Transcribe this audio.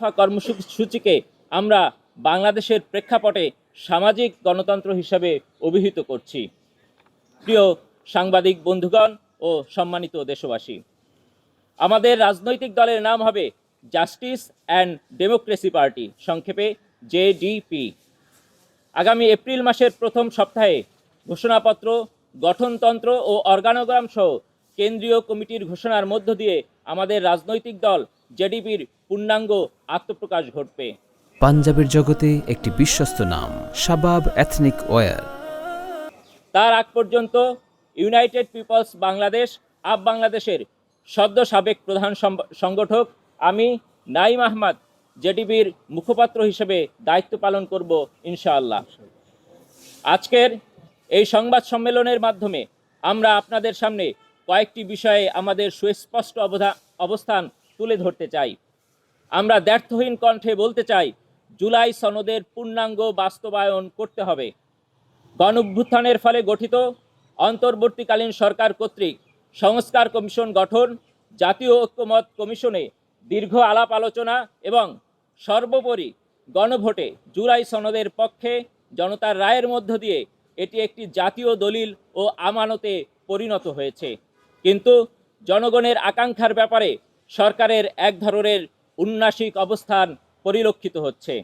দফা কর্মসূচিকে আমরা বাংলাদেশের প্রেক্ষাপটে সামাজিক গণতন্ত্র হিসাবে অভিহিত করছি। প্রিয় সাংবাদিক বন্ধুগণ ও সম্মানিত দেশবাসী, আমাদের রাজনৈতিক দলের নাম হবে জাস্টিস অ্যান্ড ডেমোক্রেসি পার্টি, সংক্ষেপে জেডিপি। আগামী এপ্রিল মাসের প্রথম সপ্তাহে ঘোষণাপত্র, গঠনতন্ত্র ও অর্গানোগ্রাম সহ কেন্দ্রীয় কমিটির ঘোষণার মধ্য দিয়ে আমাদের রাজনৈতিক দল জেডিপির পূর্ণাঙ্গ আত্মপ্রকাশ ঘটবে। পাঞ্জাবের জগতে একটি বিশ্বস্ত নাম, শাবাব এথনিক ওয়্যার। তার আগ পর্যন্ত ইউনাইটেড পিপলস বাংলাদেশ আপ বাংলাদেশের সদ্য সাবেক প্রধান সংগঠক আমি নাঈম আহমদ জেডিপির মুখপাত্র হিসেবে দায়িত্ব পালন করব ইনশাআল্লাহ। আজকের এই সংবাদ সম্মেলনের মাধ্যমে আমরা আপনাদের সামনে কয়েকটি বিষয়ে আমাদের সুস্পষ্ট অবস্থান তুলে ধরতে চাই। আমরা দ্ব্যর্থহীন কণ্ঠে বলতে চাই, জুলাই সনদের পূর্ণাঙ্গ বাস্তবায়ন করতে হবে। গণঅভ্যুত্থানের ফলে গঠিত অন্তর্বর্তীকালীন সরকার কর্তৃক সংস্কার কমিশন গঠন, জাতীয় ঐক্যমত কমিশনে দীর্ঘ আলাপ আলোচনা এবং সর্বোপরি গণভোটে জুলাই সনদের পক্ষে জনতার রায়ের মধ্য দিয়ে এটি একটি জাতীয় দলিল ও আমানতে পরিণত হয়েছে। কিন্তু জনগণের আকাঙ্ক্ষার ব্যাপারে সরকারের এক ধরনের উন্নাসিক অবস্থান পরিলক্ষিত হচ্ছে।